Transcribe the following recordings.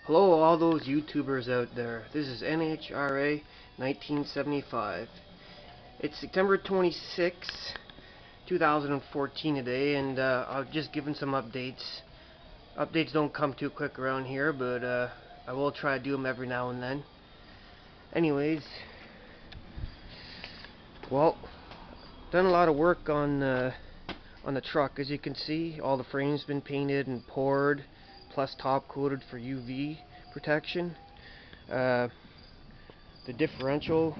Hello, all those YouTubers out there. This is NHRA 1975. It's September 26, 2014 today, and I've just given some updates. Updates don't come too quick around here, but I will try to do them every now and then. Anyways, well, done a lot of work on the truck. As you can see, all the frames been painted and poured, plus top coated for UV protection. The differential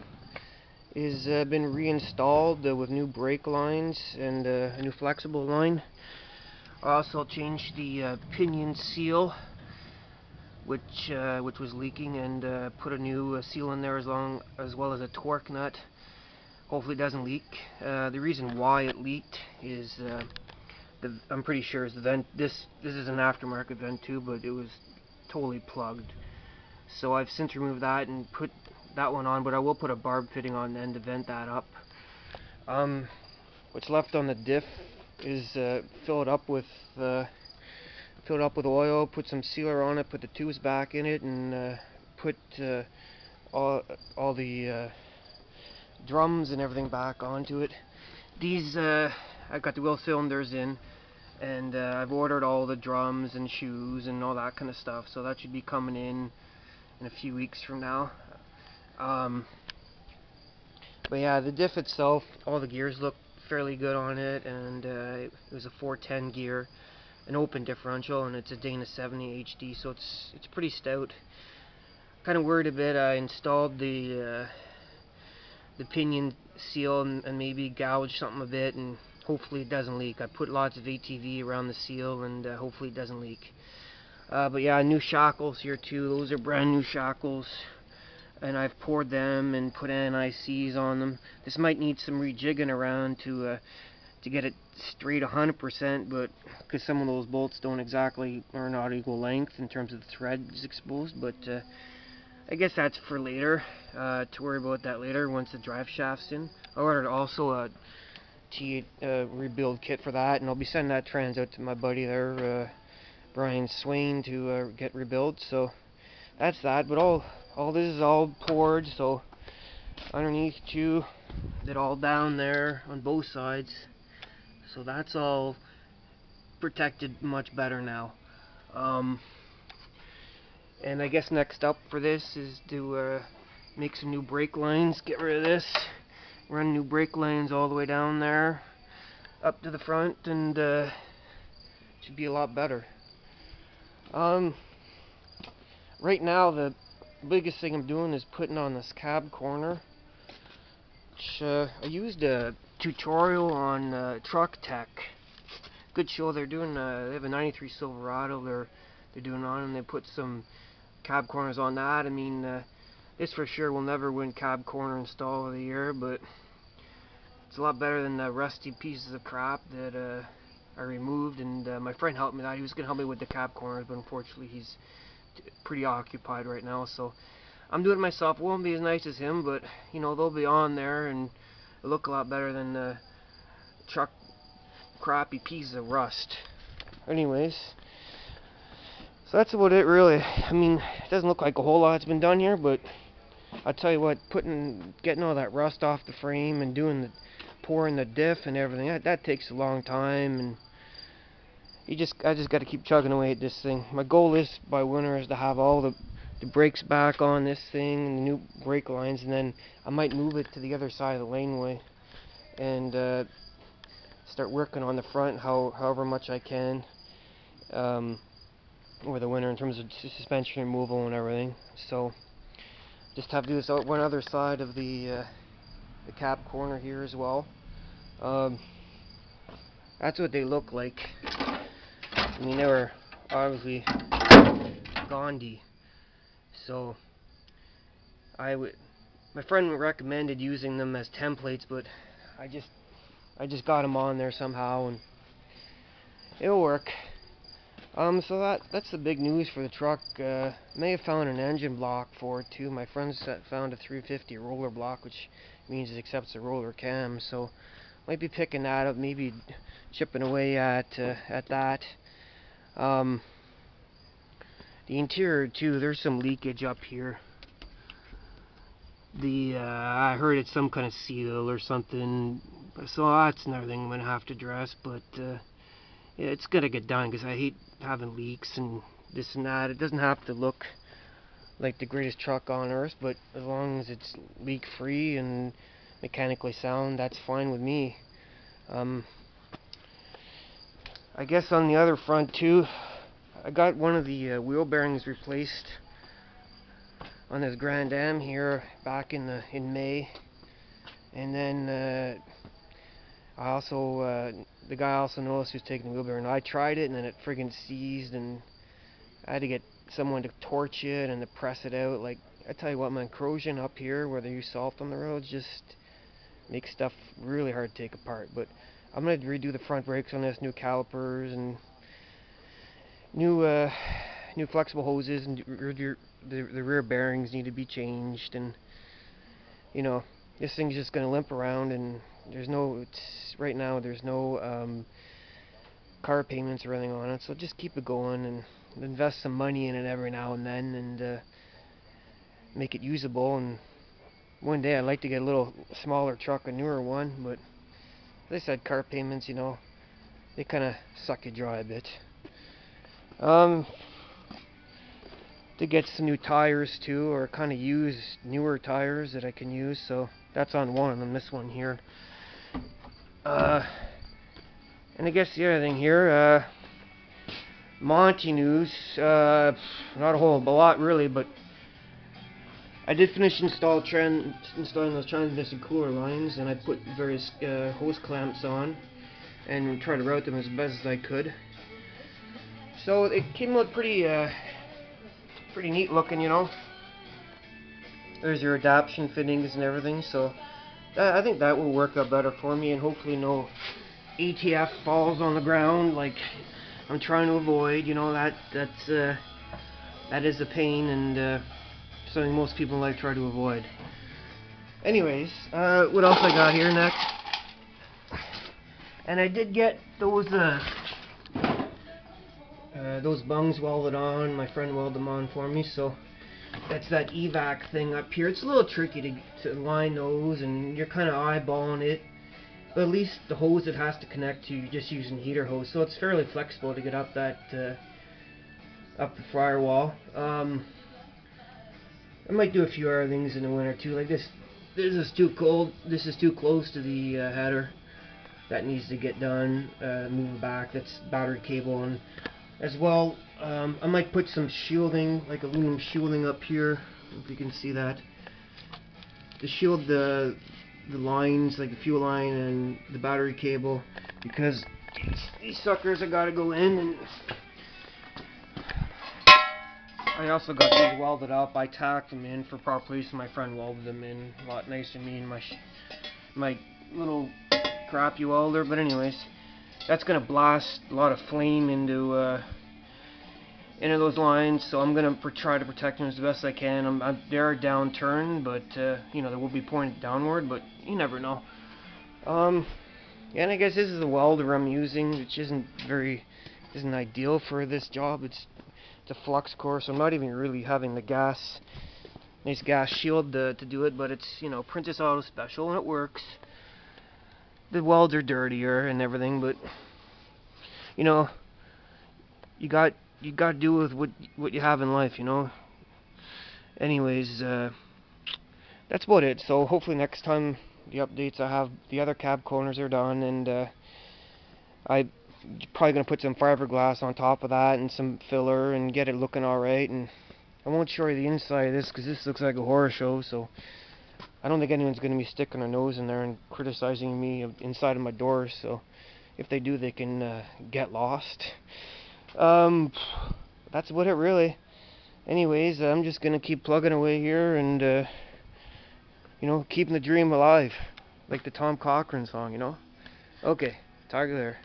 is been reinstalled with new brake lines and a new flexible line. I also changed the pinion seal, which was leaking, and put a new seal in there as well as a torque nut. Hopefully it doesn't leak. The reason why it leaked is I'm pretty sure is the vent. This is an aftermarket vent too, but it was totally plugged. So I've since removed that and put that one on, but I will put a barb fitting on then to vent that up. What's left on the diff is fill it up with oil, put some sealer on it, put the tubes back in it, and put all the drums and everything back onto it. These I've got the wheel cylinders in, and I've ordered all the drums and shoes and all that kind of stuff, so that should be coming in a few weeks from now. But yeah, the diff itself, all the gears look fairly good on it, and it was a 410 gear, an open differential, and it's a Dana 70 HD, so it's pretty stout. Kind of worried a bit. I installed the pinion seal and maybe gouged something a bit, and hopefully it doesn't leak. I put lots of ATV around the seal, and hopefully it doesn't leak. But yeah, new shackles here too. Those are brand new shackles, and I've poured them and put NICs on them. This might need some rejigging around to get it straight 100%, but because some of those bolts are not equal length in terms of the threads exposed. But I guess that's for later, to worry about that later once the drive shaft's in. I ordered also a T8 rebuild kit for that, and I'll be sending that trans out to my buddy there, Brian Swain, to get rebuilt. So that's that. But all this is all poured, so underneath too, it all down there on both sides. So that's all protected much better now. And I guess next up for this is to make some new brake lines. Get rid of this. Run new brake lines all the way down there, up to the front, and should be a lot better. Right now the biggest thing I'm doing is putting on this cab corner, which I used a tutorial on Truck Tech. Good show. They're doing they have a 93 Silverado they're doing on, and they put some cab corners on that. I mean, this for sure will never win cab corner install of the year, but it's a lot better than the rusty pieces of crap that I removed. And my friend helped me with that. He was going to help me with the cab corners, but unfortunately he's pretty occupied right now, so I'm doing it myself. It won't be as nice as him, but you know, they'll be on there and it'll look a lot better than the truck crappy pieces of rust. Anyways, so that's about it really. I mean, it doesn't look like a whole lot's been done here, but I'll tell you what, getting all that rust off the frame and pouring the diff and everything, that takes a long time, and I just got to keep chugging away at this thing. My goal is by winter is to have all the brakes back on this thing and the new brake lines, and then I might move it to the other side of the laneway and start working on the front however much I can over the winter in terms of suspension removal and everything. So just have to do this out one other side of the cab corner here as well. That's what they look like. I mean, they were obviously Gandhi. So my friend recommended using them as templates, but I just got them on there somehow, and it'll work. So that's the big news for the truck. May have found an engine block for it too. My friends found a 350 roller block, which means it accepts a roller cam. So might be picking that up, maybe chipping away at that. The interior too, there's some leakage up here. I heard it's some kind of seal or something, so that's another thing I'm gonna have to address. But yeah, it's gonna get done because I hate having leaks and this and that. It doesn't have to look like the greatest truck on earth, but as long as it's leak free and mechanically sound, that's fine with me. I guess on the other front too, I got one of the wheel bearings replaced on this Grand Am here back in May, and then I also the guy also noticed he was taking the wheel bearing. I tried it and then it friggin' seized, and I had to get someone to torch it and to press it out. Like, I tell you what, man, corrosion up here where they use salt on the roads just makes stuff really hard to take apart. But I'm gonna redo the front brakes on this, new calipers and new flexible hoses, and the rear bearings need to be changed. And you know, this thing's just gonna limp around, and right now there's no car payments or anything on it, so just keep it going and invest some money in it every now and then, and make it usable. And one day I'd like to get a little smaller truck, a newer one, but as I said, car payments, you know, they kind of suck you dry a bit. To get some new tires too, or kind of use newer tires that I can use, so that's on one of them, this one here. And I guess the other thing here, Monty news, not a whole lot really, but I did finish installing those transmission cooler lines, and I put various hose clamps on and tried to route them as best as I could. So it came out pretty neat looking, you know. There's your adaptation fittings and everything, so I think that will work out better for me, and hopefully no ATF falls on the ground like I'm trying to avoid. You know, that is a pain, and something most people in life try to avoid. Anyways, what else I got here next? And I did get those bungs welded on. My friend welded them on for me, so that's that evac thing up here. It's a little tricky to line those, and you're kind of eyeballing it. But at least the hose it has to connect to, you're just using heater hose, so it's fairly flexible to get up that up the firewall. I might do a few other things in the winter too, like this. This is too cold. This is too close to the header. That needs to get done. Move back. That's battery cable, and as well, I might put some shielding, like aluminum shielding up here, if you can see that, to shield the lines, like the fuel line and the battery cable, because these suckers have got to go in. And I also got these welded up. I tacked them in for proper place, and my friend welded them in a lot nicer than me and my little crappy welder. But anyways, that's gonna blast a lot of flame into those lines, so I'm gonna try to protect them as best I can. They're downturned, but you know, they will be pointed downward, but you never know. And I guess this is the welder I'm using, which isn't ideal for this job. It's a flux core, so I'm not even really having the nice gas shield to do it, but it's, you know, Princess Auto Special, and it works. The welds are dirtier and everything, but you know, you got to do with what you have in life, you know. Anyways, that's about it. So hopefully next time the updates, I have the other cab corners are done, and I probably gonna put some fiberglass on top of that and some filler and get it looking alright. And I won't show you the inside of this because this looks like a horror show, so I don't think anyone's gonna be sticking their nose in there and criticizing me inside of my doors. So if they do, they can get lost. That's about it really. Anyways, I'm just gonna keep plugging away here, and you know, keeping the dream alive, like the Tom Cochrane song, you know. Okay, talk to you there.